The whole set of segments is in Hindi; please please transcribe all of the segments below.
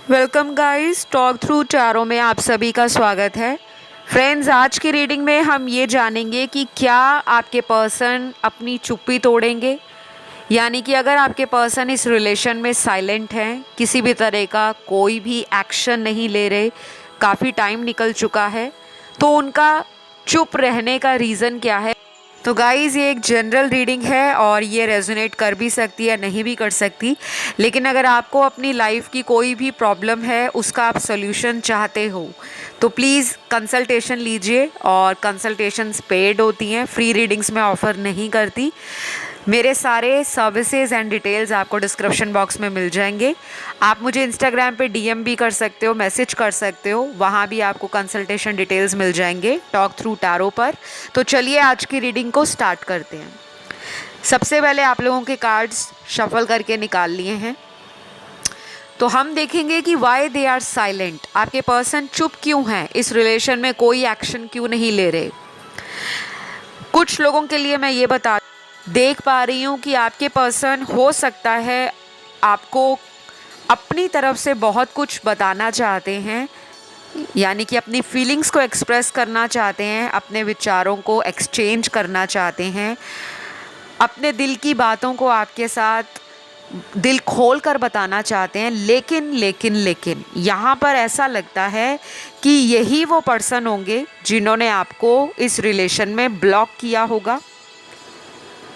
Welcome guys, talk through tarot में आप सभी का स्वागत है। फ्रेंड्स, आज की रीडिंग में हम ये जानेंगे कि क्या आपके पर्सन अपनी चुप्पी तोड़ेंगे। यानी कि अगर आपके पर्सन इस रिलेशन में साइलेंट हैं, किसी भी तरह का कोई भी एक्शन नहीं ले रहे, काफ़ी टाइम निकल चुका है, तो उनका चुप रहने का रीज़न क्या है। तो गाइज़, ये एक जनरल रीडिंग है और ये रेजोनेट कर भी सकती है, नहीं भी कर सकती। लेकिन अगर आपको अपनी लाइफ की कोई भी प्रॉब्लम है, उसका आप सोल्यूशन चाहते हो, तो प्लीज़ कंसल्टेशन लीजिए। और कंसल्टेशंस पेड होती हैं, फ्री रीडिंग्स में ऑफ़र नहीं करती। मेरे सारे सर्विसेज एंड डिटेल्स आपको डिस्क्रिप्शन बॉक्स में मिल जाएंगे। आप मुझे इंस्टाग्राम पे डीएम भी कर सकते हो, मैसेज कर सकते हो, वहाँ भी आपको कंसल्टेशन डिटेल्स मिल जाएंगे टॉक थ्रू टैरो पर। तो चलिए आज की रीडिंग को स्टार्ट करते हैं। सबसे पहले आप लोगों के कार्ड्स शफल करके निकाल लिए हैं, तो हम देखेंगे कि वाई दे आर साइलेंट। आपके पर्सन चुप क्यों हैं, इस रिलेशन में कोई एक्शन क्यों नहीं ले रहे। कुछ लोगों के लिए मैं ये देख पा रही हूँ कि आपके पर्सन हो सकता है आपको अपनी तरफ से बहुत कुछ बताना चाहते हैं, यानी कि अपनी फीलिंग्स को एक्सप्रेस करना चाहते हैं, अपने विचारों को एक्सचेंज करना चाहते हैं, अपने दिल की बातों को आपके साथ दिल खोल कर बताना चाहते हैं। लेकिन यहाँ पर ऐसा लगता है कि यही वो पर्सन होंगे जिन्होंने आपको इस रिलेशन में ब्लॉक किया होगा,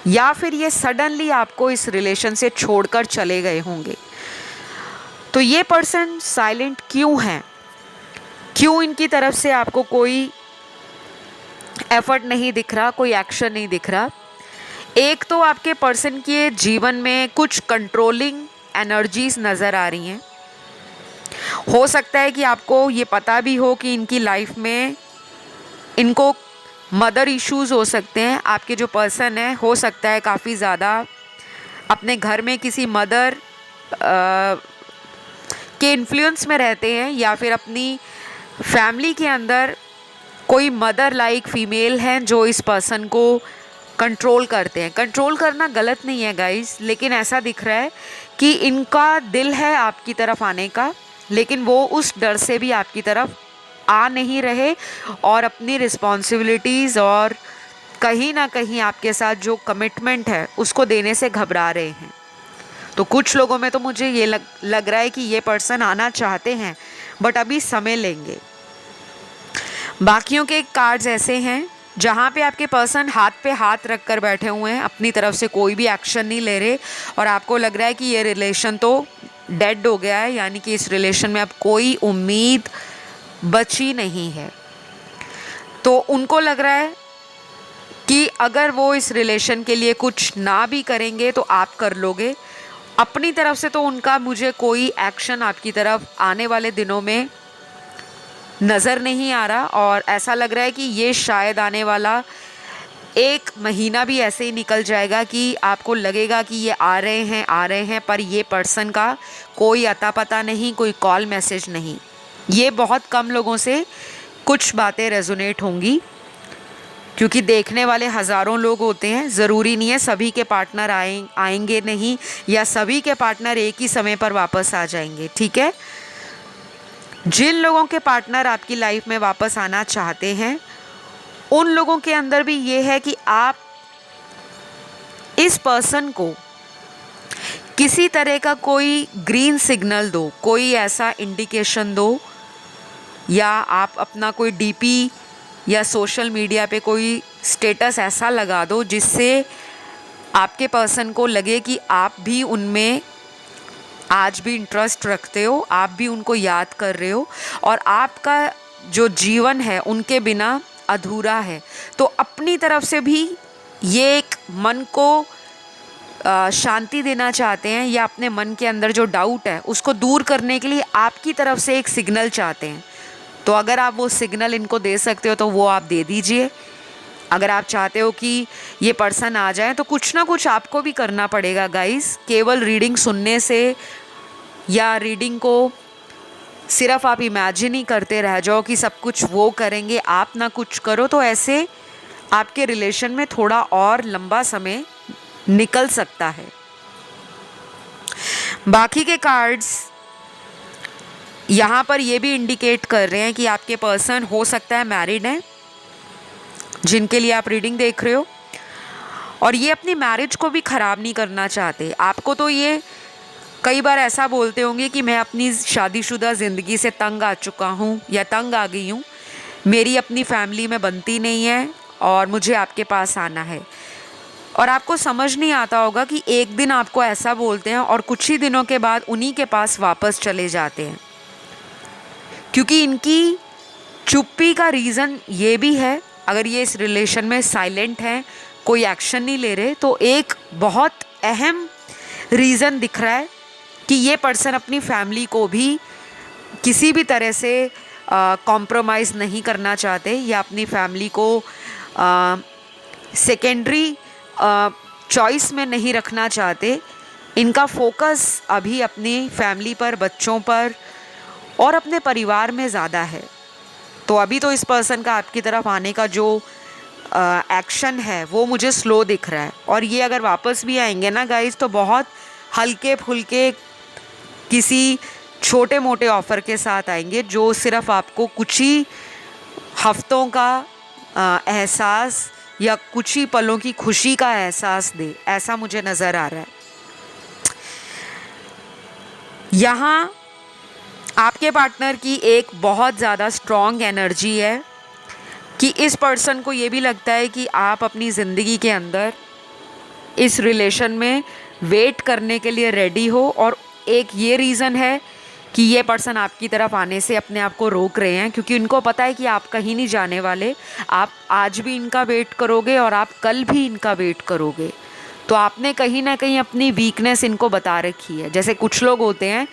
या फिर ये सडनली आपको इस रिलेशन से छोड़कर चले गए होंगे। तो ये पर्सन साइलेंट क्यों हैं, क्यों इनकी तरफ से आपको कोई एफर्ट नहीं दिख रहा, कोई एक्शन नहीं दिख रहा। एक तो आपके पर्सन के जीवन में कुछ कंट्रोलिंग एनर्जीज नज़र आ रही हैं। हो सकता है कि आपको ये पता भी हो कि इनकी लाइफ में इनको मदर इश्यूज़ हो सकते हैं। आपके जो पर्सन है, हो सकता है काफ़ी ज़्यादा अपने घर में किसी मदर के इन्फ्लुएंस में रहते हैं, या फिर अपनी फैमिली के अंदर कोई मदर लाइक फीमेल हैं जो इस पर्सन को कंट्रोल करते हैं। कंट्रोल करना गलत नहीं है गाइस, लेकिन ऐसा दिख रहा है कि इनका दिल है आपकी तरफ आने का, लेकिन वो उस डर से भी आपकी तरफ आ नहीं रहे और अपनी रिस्पॉन्सिबिलिटीज़ और कहीं ना कहीं आपके साथ जो कमिटमेंट है उसको देने से घबरा रहे हैं। तो कुछ लोगों में तो मुझे ये लग रहा है कि ये पर्सन आना चाहते हैं, बट अभी समय लेंगे। बाकियों के कार्ड्स ऐसे हैं जहाँ पे आपके पर्सन हाथ पे हाथ रख कर बैठे हुए हैं, अपनी तरफ से कोई भी एक्शन नहीं ले रहे, और आपको लग रहा है कि ये रिलेशन तो डेड हो गया है, यानी कि इस रिलेशन में अब कोई उम्मीद बची नहीं है। तो उनको लग रहा है कि अगर वो इस रिलेशन के लिए कुछ ना भी करेंगे तो आप कर लोगे। अपनी तरफ से तो उनका मुझे कोई एक्शन आपकी तरफ आने वाले दिनों में नज़र नहीं आ रहा, और ऐसा लग रहा है कि ये शायद आने वाला एक महीना भी ऐसे ही निकल जाएगा कि आपको लगेगा कि ये आ रहे हैं, पर ये पर्सन का कोई अता पता नहीं, कोई कॉल मैसेज नहीं। ये बहुत कम लोगों से कुछ बातें रेजोनेट होंगी, क्योंकि देखने वाले हज़ारों लोग होते हैं। ज़रूरी नहीं है सभी के पार्टनर आएंगे नहीं, या सभी के पार्टनर एक ही समय पर वापस आ जाएंगे, ठीक है। जिन लोगों के पार्टनर आपकी लाइफ में वापस आना चाहते हैं, उन लोगों के अंदर भी ये है कि आप इस पर्सन को किसी तरह का कोई ग्रीन सिग्नल दो, कोई ऐसा इंडिकेशन दो, या आप अपना कोई डीपी या सोशल मीडिया पे कोई स्टेटस ऐसा लगा दो जिससे आपके पर्सन को लगे कि आप भी उनमें आज भी इंटरेस्ट रखते हो, आप भी उनको याद कर रहे हो, और आपका जो जीवन है उनके बिना अधूरा है। तो अपनी तरफ से भी ये एक मन को शांति देना चाहते हैं, या अपने मन के अंदर जो डाउट है उसको दूर करने के लिए आपकी तरफ से एक सिग्नल चाहते हैं। तो अगर आप वो सिग्नल इनको दे सकते हो तो वो आप दे दीजिए। अगर आप चाहते हो कि ये पर्सन आ जाए तो कुछ ना कुछ आपको भी करना पड़ेगा गाइस। केवल रीडिंग सुनने से या रीडिंग को सिर्फ आप इमेजिन ही करते रह जाओ कि सब कुछ वो करेंगे, आप ना कुछ करो, तो ऐसे आपके रिलेशन में थोड़ा और लंबा समय निकल सकता है। बाकी के कार्ड्स यहाँ पर ये भी इंडिकेट कर रहे हैं कि आपके पर्सन हो सकता है मैरिड हैं, जिनके लिए आप रीडिंग देख रहे हो, और ये अपनी मैरिज को भी ख़राब नहीं करना चाहते। आपको तो ये कई बार ऐसा बोलते होंगे कि मैं अपनी शादीशुदा ज़िंदगी से तंग आ चुका हूँ या तंग आ गई हूँ, मेरी अपनी फैमिली में बनती नहीं है और मुझे आपके पास आना है। और आपको समझ नहीं आता होगा कि एक दिन आपको ऐसा बोलते हैं और कुछ ही दिनों के बाद उन्हीं के पास वापस चले जाते हैं, क्योंकि इनकी चुप्पी का रीज़न ये भी है, अगर ये इस रिलेशन में साइलेंट हैं, कोई एक्शन नहीं ले रहे, तो एक बहुत अहम रीज़न दिख रहा है कि ये पर्सन अपनी फैमिली को भी किसी भी तरह से कॉम्प्रोमाइज़ नहीं करना चाहते या अपनी फैमिली को सेकेंडरी चॉइस में नहीं रखना चाहते। इनका फोकस अभी अपनी फैमिली पर, बच्चों पर और अपने परिवार में ज़्यादा है। तो अभी तो इस पर्सन का आपकी तरफ आने का जो एक्शन है वो मुझे स्लो दिख रहा है। और ये अगर वापस भी आएंगे ना गाइस, तो बहुत हल्के फुल्के किसी छोटे मोटे ऑफ़र के साथ आएंगे, जो सिर्फ आपको कुछ ही हफ्तों का एहसास या कुछ ही पलों की खुशी का एहसास दे, ऐसा मुझे नज़र आ रहा है। यहाँ आपके पार्टनर की एक बहुत ज़्यादा स्ट्रॉन्ग एनर्जी है कि इस पर्सन को ये भी लगता है कि आप अपनी ज़िंदगी के अंदर इस रिलेशन में वेट करने के लिए रेडी हो, और एक ये रीज़न है कि ये पर्सन आपकी तरफ आने से अपने आप को रोक रहे हैं, क्योंकि उनको पता है कि आप कहीं नहीं जाने वाले। आप आज भी इनका वेट करोगे और आप कल भी इनका वेट करोगे। तो आपने कहीं ना कहीं अपनी वीकनेस इनको बता रखी है। जैसे कुछ लोग होते हैं,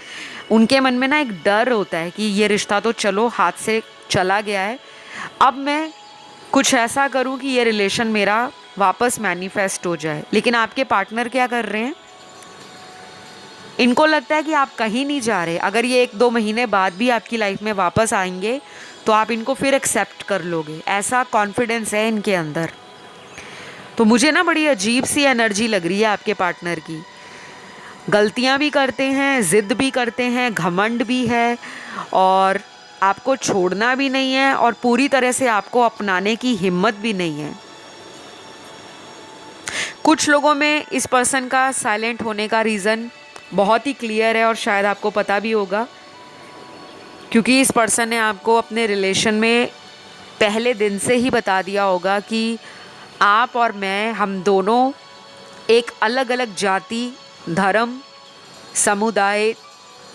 उनके मन में ना एक डर होता है कि ये रिश्ता तो चलो हाथ से चला गया है, अब मैं कुछ ऐसा करूं कि ये रिलेशन मेरा वापस मैनिफेस्ट हो जाए। लेकिन आपके पार्टनर क्या कर रहे हैं, इनको लगता है कि आप कहीं नहीं जा रहे। अगर ये 1-2 महीने बाद भी आपकी लाइफ में वापस आएंगे तो आप इनको फिर एक्सेप्ट कर लोगे, ऐसा कॉन्फिडेंस है इनके अंदर। तो मुझे ना बड़ी अजीब सी एनर्जी लग रही है आपके पार्टनर की। गलतियां भी करते हैं, ज़िद भी करते हैं, घमंड भी है, और आपको छोड़ना भी नहीं है, और पूरी तरह से आपको अपनाने की हिम्मत भी नहीं है। कुछ लोगों में इस पर्सन का साइलेंट होने का रीज़न बहुत ही क्लियर है, और शायद आपको पता भी होगा, क्योंकि इस पर्सन ने आपको अपने रिलेशन में पहले दिन से ही बता दिया होगा कि आप और मैं, हम दोनों एक अलग अलग जाति, धर्म, समुदाय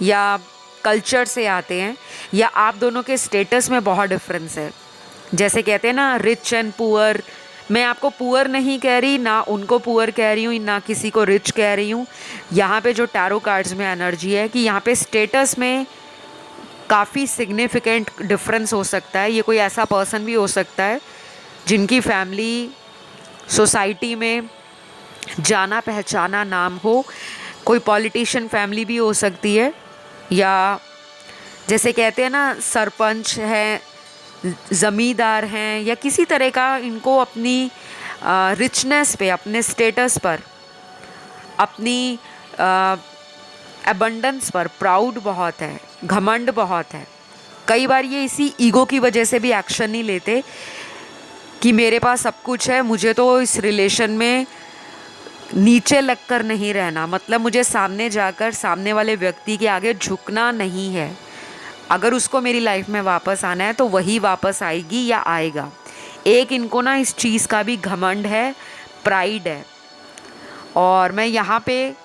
या कल्चर से आते हैं, या आप दोनों के स्टेटस में बहुत डिफरेंस है। जैसे कहते हैं ना, रिच एंड पुअर। मैं आपको पुअर नहीं कह रही, ना उनको पुअर कह रही हूँ, ना किसी को रिच कह रही हूँ। यहाँ पे जो टैरो कार्ड्स में एनर्जी है कि यहाँ पे स्टेटस में काफ़ी सिग्निफिकेंट डिफरेंस हो सकता है। ये कोई ऐसा पर्सन भी हो सकता है जिनकी फैमिली सोसाइटी में जाना पहचाना नाम हो, कोई पॉलिटिशियन फैमिली भी हो सकती है, या जैसे कहते हैं ना सरपंच है, ज़मींदार हैं, या किसी तरह का इनको अपनी रिचनेस पे, अपने स्टेटस पर, अपनी एबंडेंस पर प्राउड बहुत है, घमंड बहुत है। कई बार ये इसी ईगो की वजह से भी एक्शन नहीं लेते कि मेरे पास सब कुछ है, मुझे तो इस रिलेशन में नीचे लगकर नहीं रहना, मतलब मुझे सामने जाकर सामने वाले व्यक्ति के आगे झुकना नहीं है। अगर उसको मेरी लाइफ में वापस आना है तो वही वापस आएगी या आएगा। एक इनको ना इस चीज़ का भी घमंड है, प्राइड है। और मैं यहाँ पे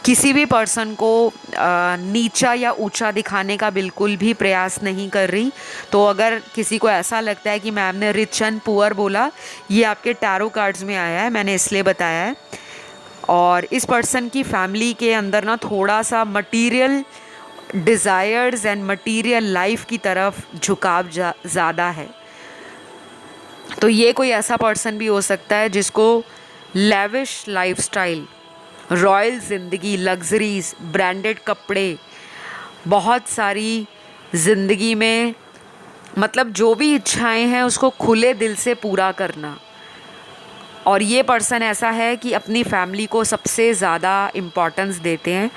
किसी भी पर्सन को नीचा या ऊंचा दिखाने का बिल्कुल भी प्रयास नहीं कर रही। तो अगर किसी को ऐसा लगता है कि मैम ने रिच एंड पुअर बोला, ये आपके टैरो कार्ड्स में आया है, मैंने इसलिए बताया है। और इस पर्सन की फैमिली के अंदर ना थोड़ा सा material desires and material life की तरफ झुकाव ज़्यादा है। तो ये कोई ऐसा पर्सन भी हो सकता है जिसको लेविश लाइफस्टाइल, रॉयल ज़िंदगी, लग्जरीज, ब्रांडेड कपड़े, बहुत सारी ज़िंदगी में, मतलब जो भी इच्छाएं हैं उसको खुले दिल से पूरा करना, और ये पर्सन ऐसा है कि अपनी फैमिली को सबसे ज़्यादा इम्पोर्टेंस देते हैं।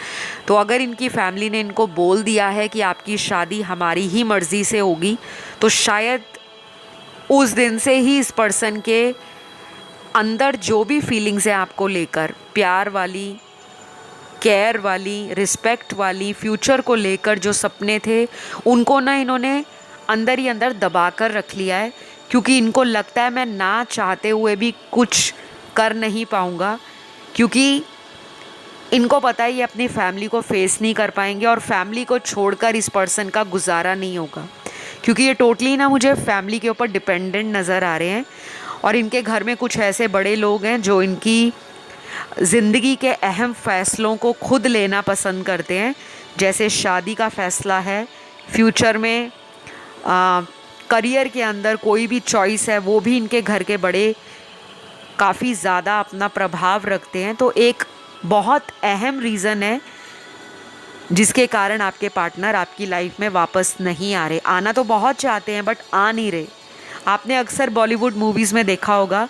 तो अगर इनकी फैमिली ने इनको बोल दिया है कि आपकी शादी हमारी ही मर्ज़ी से होगी, तो शायद उस दिन से ही इस पर्सन के अंदर जो भी फीलिंग्स हैं आपको लेकर, प्यार वाली, केयर वाली, रिस्पेक्ट वाली, फ्यूचर को लेकर जो सपने थे, उनको ना इन्होंने अंदर ही अंदर दबा कर रख लिया है, क्योंकि इनको लगता है मैं ना चाहते हुए भी कुछ कर नहीं पाऊँगा, क्योंकि इनको पता है ये अपनी फैमिली को फेस नहीं कर पाएंगे और फैमिली को छोड़कर इस पर्सन का गुजारा नहीं होगा, क्योंकि ये टोटली ना मुझे फैमिली के ऊपर डिपेंडेंट नज़र आ रहे हैं। और इनके घर में कुछ ऐसे बड़े लोग हैं जो इनकी ज़िंदगी के अहम फ़ैसलों को खुद लेना पसंद करते हैं, जैसे शादी का फ़ैसला है, फ्यूचर में करियर के अंदर कोई भी चॉइस है, वो भी इनके घर के बड़े काफ़ी ज़्यादा अपना प्रभाव रखते हैं। तो एक बहुत अहम रीज़न है जिसके कारण आपके पार्टनर आपकी लाइफ में वापस नहीं आ रहे। आना तो बहुत चाहते हैं बट आ नहीं रहे। आपने अक्सर बॉलीवुड मूवीज़ में देखा होगा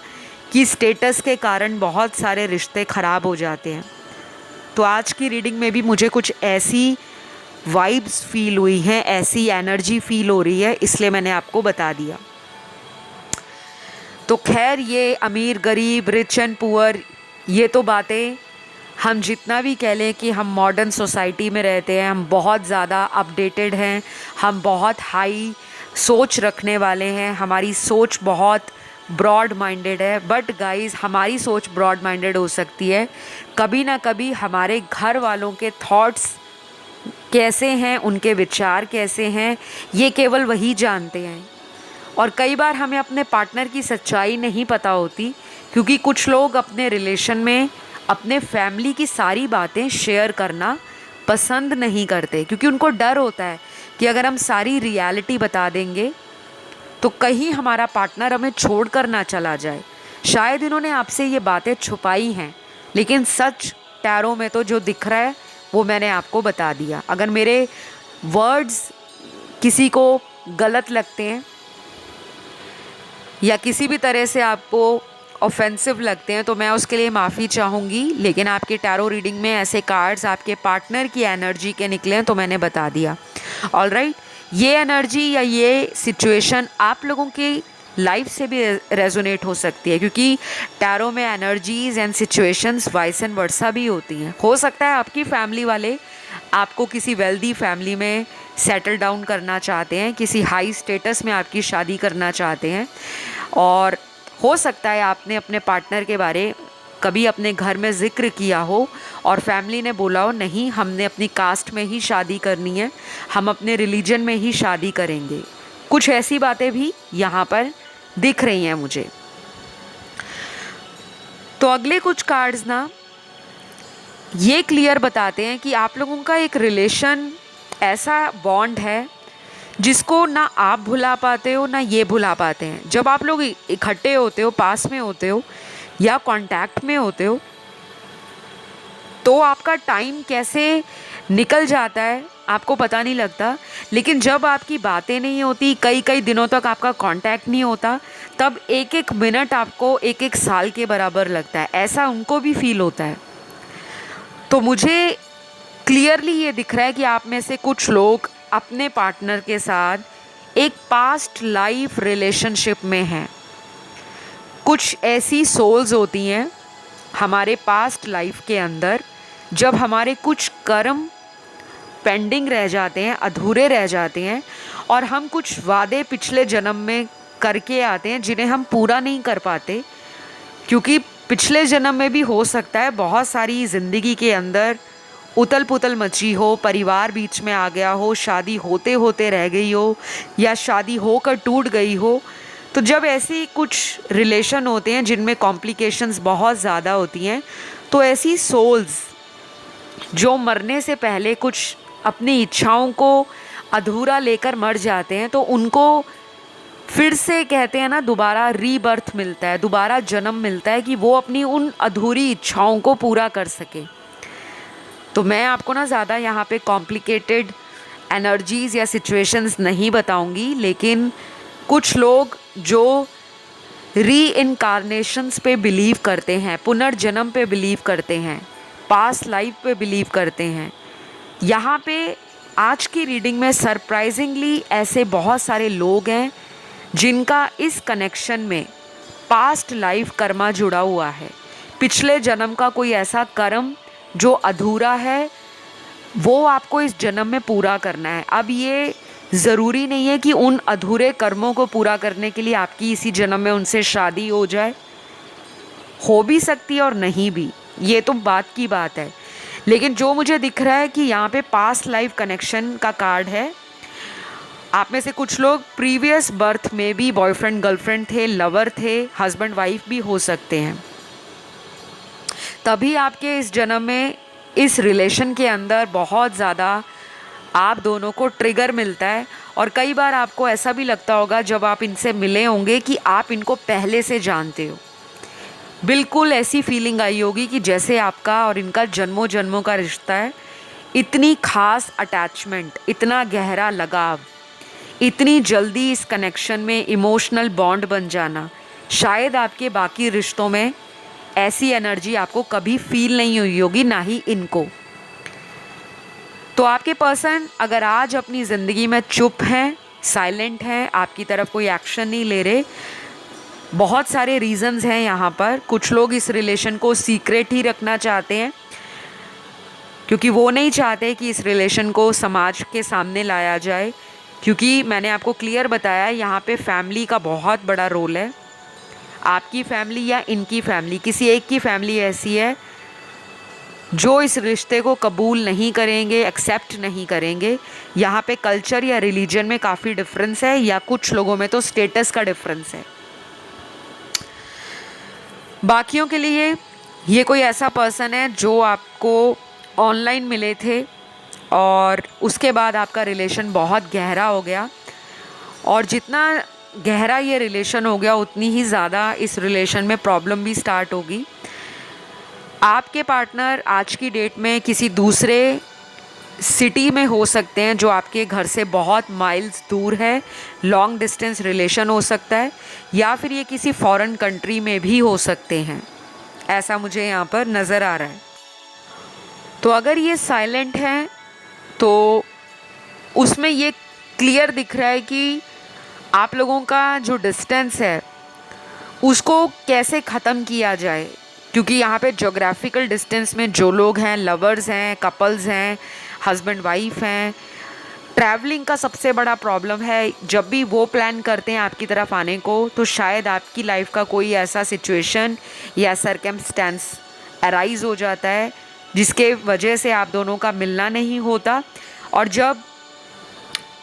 कि स्टेटस के कारण बहुत सारे रिश्ते ख़राब हो जाते हैं। तो आज की रीडिंग में भी मुझे कुछ ऐसी वाइब्स फील हुई हैं, ऐसी एनर्जी फील हो रही है, इसलिए मैंने आपको बता दिया। तो खैर, ये अमीर गरीब, रिच एंड पुअर, ये तो बातें हम जितना भी कह लें कि हम मॉडर्न सोसाइटी में रहते हैं, हम बहुत ज़्यादा अपडेटेड हैं, हम बहुत हाई सोच रखने वाले हैं, हमारी सोच बहुत ब्रॉड माइंडेड है। बट गाइस, हमारी सोच ब्रॉड माइंडेड हो सकती है, कभी ना कभी हमारे घर वालों के थॉट्स कैसे हैं, उनके विचार कैसे हैं, ये केवल वही जानते हैं। और कई बार हमें अपने पार्टनर की सच्चाई नहीं पता होती, क्योंकि कुछ लोग अपने रिलेशन में अपने फैमिली की सारी बातें शेयर करना पसंद नहीं करते, क्योंकि उनको डर होता है कि अगर हम सारी रियलिटी बता देंगे तो कहीं हमारा पार्टनर हमें छोड़ कर ना चला जाए। शायद इन्होंने आपसे ये बातें छुपाई हैं, लेकिन सच टैरो में तो जो दिख रहा है वो मैंने आपको बता दिया। अगर मेरे वर्ड्स किसी को गलत लगते हैं या किसी भी तरह से आपको ऑफेंसिव लगते हैं तो मैं उसके लिए माफ़ी चाहूँगी, लेकिन आपके टैरो रीडिंग में ऐसे कार्ड्स आपके पार्टनर की एनर्जी के निकले हैं तो मैंने बता दिया। ऑलराइट, ये एनर्जी या ये सिचुएशन आप लोगों की लाइफ से भी रेजोनेट हो सकती है, क्योंकि टैरो में energies and situations vice and versa भी होती हैं। हो सकता है आपकी फैमिली वाले आपको किसी वेल्दी फैमिली में सेटल डाउन करना चाहते हैं, किसी हाई स्टेटस में आपकी शादी करना चाहते हैं, और हो सकता है आपने अपने पार्टनर के बारे कभी अपने घर में ज़िक्र किया हो और फैमिली ने बोला हो नहीं, हमने अपनी कास्ट में ही शादी करनी है, हम अपने रिलीजन में ही शादी करेंगे। कुछ ऐसी बातें भी यहाँ पर दिख रही हैं मुझे। तो अगले कुछ कार्ड्स ना ये क्लियर बताते हैं कि आप लोगों का एक रिलेशन ऐसा बॉन्ड है जिसको ना आप भुला पाते हो ना ये भुला पाते हैं। जब आप लोग इकट्ठे होते हो, पास में होते हो या कांटेक्ट में होते हो, तो आपका टाइम कैसे निकल जाता है आपको पता नहीं लगता। लेकिन जब आपकी बातें नहीं होती, कई कई दिनों तक आपका कांटेक्ट नहीं होता, तब एक एक मिनट आपको एक एक साल के बराबर लगता है। ऐसा उनको भी फील होता है। तो मुझे क्लियरली ये दिख रहा है कि आप में से कुछ लोग अपने पार्टनर के साथ एक पास्ट लाइफ रिलेशनशिप में हैं। कुछ ऐसी सोल्स होती हैं हमारे पास्ट लाइफ के अंदर, जब हमारे कुछ कर्म पेंडिंग रह जाते हैं, अधूरे रह जाते हैं, और हम कुछ वादे पिछले जन्म में करके आते हैं जिन्हें हम पूरा नहीं कर पाते, क्योंकि पिछले जन्म में भी हो सकता है बहुत सारी ज़िंदगी के अंदर उतल पुतल मची हो, परिवार बीच में आ गया हो, शादी होते होते रह गई हो या शादी होकर टूट गई हो। तो जब ऐसी कुछ रिलेशन होते हैं जिनमें कॉम्प्लिकेशंस बहुत ज़्यादा होती हैं, तो ऐसी सोल्स जो मरने से पहले कुछ अपनी इच्छाओं को अधूरा लेकर मर जाते हैं, तो उनको फिर से कहते हैं ना, दोबारा रीबर्थ मिलता है, दोबारा जन्म मिलता है कि वो अपनी उन अधूरी इच्छाओं को पूरा कर सके। तो मैं आपको ना ज़्यादा यहाँ पे कॉम्प्लिकेटेड एनर्जीज़ या सिचुएशंस नहीं बताऊँगी, लेकिन कुछ लोग जो री इनकारनेशंस पे बिलीव करते हैं, पुनर्जन्म पे बिलीव करते हैं, पास्ट लाइफ पे बिलीव करते हैं। यहाँ पे आज की रीडिंग में सरप्राइजिंगली ऐसे बहुत सारे लोग हैं जिनका इस कनेक्शन में पास्ट लाइफ कर्मा जुड़ा हुआ है। पिछले जन्म का कोई ऐसा कर्म जो अधूरा है वो आपको इस जन्म में पूरा करना है। अब ये ज़रूरी नहीं है कि उन अधूरे कर्मों को पूरा करने के लिए आपकी इसी जन्म में उनसे शादी हो भी सकती है और नहीं भी, ये तो बात की बात है। लेकिन जो मुझे दिख रहा है कि यहाँ पे पास्ट लाइफ कनेक्शन का कार्ड है। आप में से कुछ लोग प्रीवियस बर्थ में भी बॉयफ्रेंड गर्लफ्रेंड थे, लवर थे, हस्बैंड वाइफ भी हो सकते हैं। तभी आपके इस जन्म में इस रिलेशन के अंदर बहुत ज़्यादा आप दोनों को ट्रिगर मिलता है। और कई बार आपको ऐसा भी लगता होगा जब आप इनसे मिले होंगे कि आप इनको पहले से जानते हो। बिल्कुल ऐसी फीलिंग आई होगी कि जैसे आपका और इनका जन्मों जन्मों का रिश्ता है। इतनी खास अटैचमेंट, इतना गहरा लगाव, इतनी जल्दी इस कनेक्शन में इमोशनल बॉन्ड बन जाना, शायद आपके बाकी रिश्तों में ऐसी एनर्जी आपको कभी फील नहीं हुई होगी, ना ही इनको। तो आपके पर्सन अगर आज अपनी ज़िंदगी में चुप हैं, साइलेंट हैं, आपकी तरफ कोई एक्शन नहीं ले रहे, बहुत सारे रीज़न्स हैं यहाँ पर। कुछ लोग इस रिलेशन को सीक्रेट ही रखना चाहते हैं क्योंकि वो नहीं चाहते कि इस रिलेशन को समाज के सामने लाया जाए, क्योंकि मैंने आपको क्लियर बताया यहाँ पे फैमिली का बहुत बड़ा रोल है। आपकी फैमिली या इनकी फैमिली, किसी एक की फैमिली ऐसी है जो इस रिश्ते को कबूल नहीं करेंगे, एक्सेप्ट नहीं करेंगे। यहाँ पे कल्चर या रिलीजन में काफ़ी डिफरेंस है, या कुछ लोगों में तो स्टेटस का डिफरेंस है। बाकियों के लिए ये कोई ऐसा पर्सन है जो आपको ऑनलाइन मिले थे और उसके बाद आपका रिलेशन बहुत गहरा हो गया, और जितना गहरा ये रिलेशन हो गया उतनी ही ज़्यादा इस रिलेशन में प्रॉब्लम भी स्टार्ट होगी। आपके पार्टनर आज की डेट में किसी दूसरे सिटी में हो सकते हैं जो आपके घर से बहुत माइल्स दूर है, लॉन्ग डिस्टेंस रिलेशन हो सकता है, या फिर ये किसी फॉरेन कंट्री में भी हो सकते हैं, ऐसा मुझे यहाँ पर नज़र आ रहा है। तो अगर ये साइलेंट हैं तो उसमें ये क्लियर दिख रहा है कि आप लोगों का जो डिस्टेंस है उसको कैसे ख़त्म किया जाए, क्योंकि यहाँ पे ज्योग्राफिकल डिस्टेंस में जो लोग हैं, लवर्स हैं, कपल्स हैं, हस्बैंड वाइफ हैं, ट्रैवलिंग का सबसे बड़ा प्रॉब्लम है। जब भी वो प्लान करते हैं आपकी तरफ आने को, तो शायद आपकी लाइफ का कोई ऐसा सिचुएशन या सर्कमस्टेंस अराइज हो जाता है जिसके वजह से आप दोनों का मिलना नहीं होता। और जब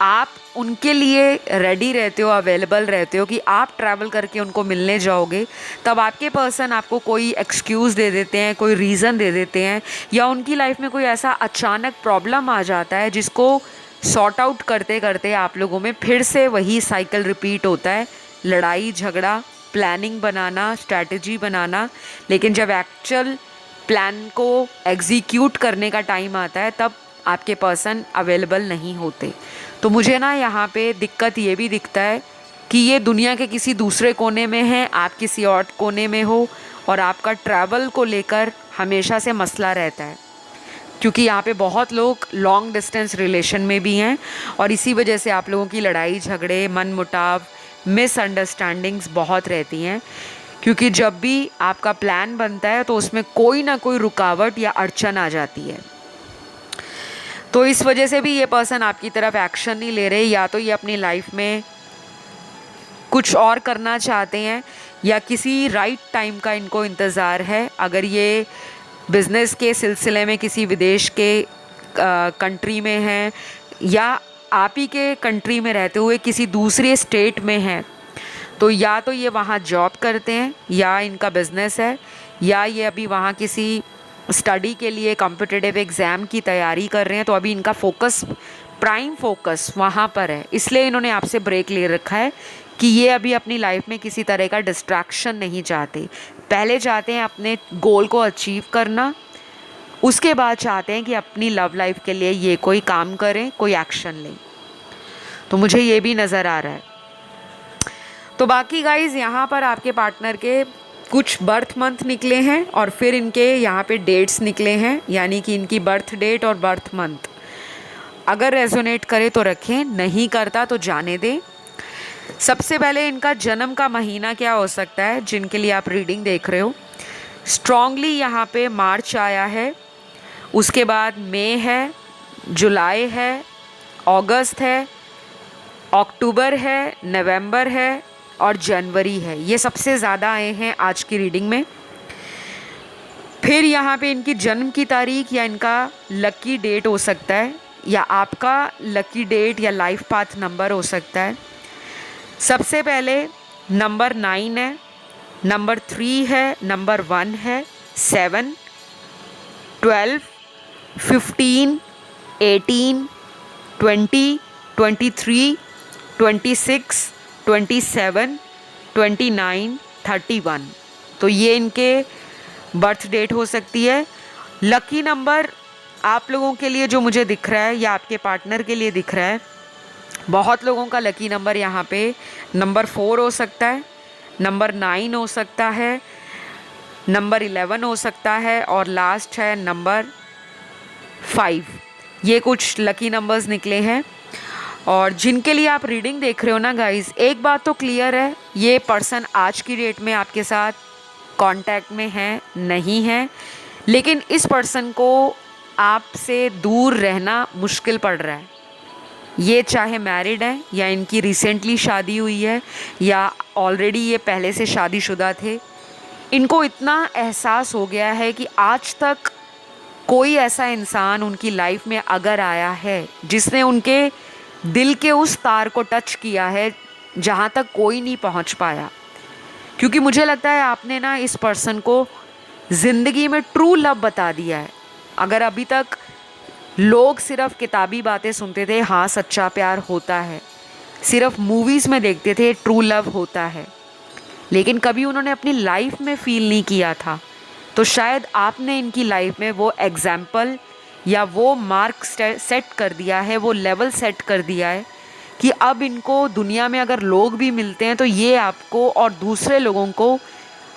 आप उनके लिए रेडी रहते हो, अवेलेबल रहते हो कि आप ट्रैवल करके उनको मिलने जाओगे, तब आपके पर्सन आपको कोई एक्सक्यूज़ दे देते हैं, कोई रीज़न दे देते हैं, या उनकी लाइफ में कोई ऐसा अचानक प्रॉब्लम आ जाता है जिसको सॉर्ट आउट करते करते आप लोगों में फिर से वही साइकिल रिपीट होता है, लड़ाई झगड़ा, प्लानिंग बनाना, स्ट्रैटेजी बनाना। लेकिन जब एक्चुअल प्लान को एग्जीक्यूट करने का टाइम आता है तब आपके पर्सन अवेलेबल नहीं होते। तो मुझे ना यहाँ पे दिक्कत ये भी दिखता है कि ये दुनिया के किसी दूसरे कोने में है, आप किसी और कोने में हो, और आपका ट्रैवल को लेकर हमेशा से मसला रहता है, क्योंकि यहाँ पे बहुत लोग लॉन्ग डिस्टेंस रिलेशन में भी हैं, और इसी वजह से आप लोगों की लड़ाई झगड़े, मनमुटाव, मिसअंडरस्टैंडिंग्स बहुत रहती हैं। क्योंकि जब भी आपका प्लान बनता है तो उसमें कोई ना कोई रुकावट या अड़चन आ जाती है। तो इस वजह से भी ये पर्सन आपकी तरफ एक्शन नहीं ले रहे, या तो ये अपनी लाइफ में कुछ और करना चाहते हैं, या किसी राइट टाइम का इनको इंतज़ार है। अगर ये बिज़नेस के सिलसिले में किसी विदेश के कंट्री में हैं, या आप ही के कंट्री में रहते हुए किसी दूसरे स्टेट में हैं, तो या तो ये वहाँ जॉब करते हैं, या इनका बिज़नेस है, या ये अभी वहाँ किसी स्टडी के लिए कॉम्पिटिटिव एग्ज़ाम की तैयारी कर रहे हैं। तो अभी इनका फोकस, प्राइम फोकस वहाँ पर है, इसलिए इन्होंने आपसे ब्रेक ले रखा है कि ये अभी अपनी लाइफ में किसी तरह का डिस्ट्रैक्शन नहीं चाहते। पहले चाहते हैं अपने गोल को अचीव करना, उसके बाद चाहते हैं कि अपनी लव लाइफ के लिए ये कोई काम करें, कोई एक्शन लें। तो मुझे ये भी नज़र आ रहा है। तो बाकी गाइज यहाँ पर आपके पार्टनर के कुछ बर्थ मंथ निकले हैं और फिर इनके यहाँ पे डेट्स निकले हैं, यानी कि इनकी बर्थ डेट और बर्थ मंथ अगर रेजोनेट करे तो रखें, नहीं करता तो जाने दें। सबसे पहले इनका जन्म का महीना क्या हो सकता है जिनके लिए आप रीडिंग देख रहे हो। स्ट्रांगली यहाँ पे मार्च आया है, उसके बाद मई है, जुलाई है, अगस्त है, अक्टूबर है, नवंबर है और जनवरी है। ये सबसे ज़्यादा आए हैं आज की रीडिंग में। फिर यहाँ पे इनकी जन्म की तारीख या इनका लकी डेट हो सकता है, या आपका लकी डेट या लाइफ पाथ नंबर हो सकता है। सबसे पहले नंबर 9 है, नंबर 3 है, नंबर 1 है, 7, 12, 15, 18, 20, 23, 26, 27, 29, 31। तो ये इनके बर्थ डेट हो सकती है। लकी नंबर आप लोगों के लिए जो मुझे दिख रहा है या आपके पार्टनर के लिए दिख रहा है, बहुत लोगों का लकी नंबर यहाँ पे नंबर 4 हो सकता है, नंबर 9 हो सकता है, नंबर 11 हो सकता है और लास्ट है नंबर 5। ये कुछ लकी नंबर्स निकले हैं। और जिनके लिए आप रीडिंग देख रहे हो ना गाइस, एक बात तो क्लियर है, ये पर्सन आज की डेट में आपके साथ कांटेक्ट में है नहीं है, लेकिन इस पर्सन को आपसे दूर रहना मुश्किल पड़ रहा है। ये चाहे मैरिड है या इनकी रिसेंटली शादी हुई है या ऑलरेडी ये पहले से शादीशुदा थे, इनको इतना एहसास हो गया है कि आज तक कोई ऐसा इंसान उनकी लाइफ में अगर आया है जिसने उनके दिल के उस तार को टच किया है जहाँ तक कोई नहीं पहुँच पाया। क्योंकि मुझे लगता है आपने ना इस पर्सन को ज़िंदगी में ट्रू लव बता दिया है। अगर अभी तक लोग सिर्फ किताबी बातें सुनते थे, हाँ सच्चा प्यार होता है, सिर्फ मूवीज़ में देखते थे ट्रू लव होता है, लेकिन कभी उन्होंने अपनी लाइफ में फील नहीं किया था, तो शायद आपने इनकी लाइफ में वो एग्जाम्पल या वो मार्क सेट कर दिया है, वो लेवल सेट कर दिया है कि अब इनको दुनिया में अगर लोग भी मिलते हैं तो ये आपको और दूसरे लोगों को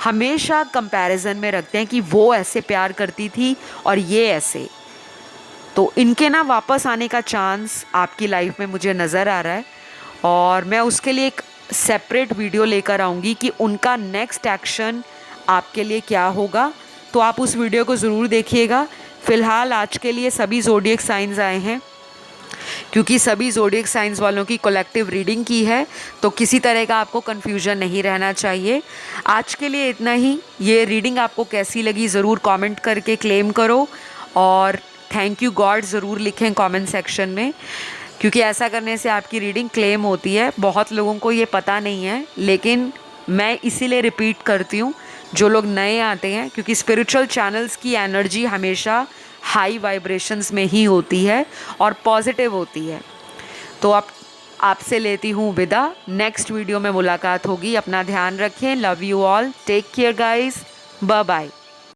हमेशा कंपैरिजन में रखते हैं कि वो ऐसे प्यार करती थी और ये ऐसे। तो इनके ना वापस आने का चांस आपकी लाइफ में मुझे नज़र आ रहा है और मैं उसके लिए एक सेपरेट वीडियो लेकर आऊँगी कि उनका नेक्स्ट एक्शन आपके लिए क्या होगा। तो आप उस वीडियो को ज़रूर देखिएगा। फ़िलहाल आज के लिए सभी ज़ोडिएक साइंस आए हैं, क्योंकि सभी ज़ोडिएक साइंस वालों की कलेक्टिव रीडिंग की है, तो किसी तरह का आपको कन्फ्यूजन नहीं रहना चाहिए। आज के लिए इतना ही। ये रीडिंग आपको कैसी लगी ज़रूर कमेंट करके क्लेम करो और थैंक यू गॉड ज़रूर लिखें कमेंट सेक्शन में, क्योंकि ऐसा करने से आपकी रीडिंग क्लेम होती है। बहुत लोगों को ये पता नहीं है, लेकिन मैं इसीलिए रिपीट करती हूँ जो लोग नए आते हैं, क्योंकि स्पिरिचुअल चैनल्स की एनर्जी हमेशा हाई वाइब्रेशंस में ही होती है और पॉजिटिव होती है। तो अब आपसे लेती हूँ विदा। नेक्स्ट वीडियो में मुलाकात होगी। अपना ध्यान रखें। Love you all. Take care guys. Bye bye.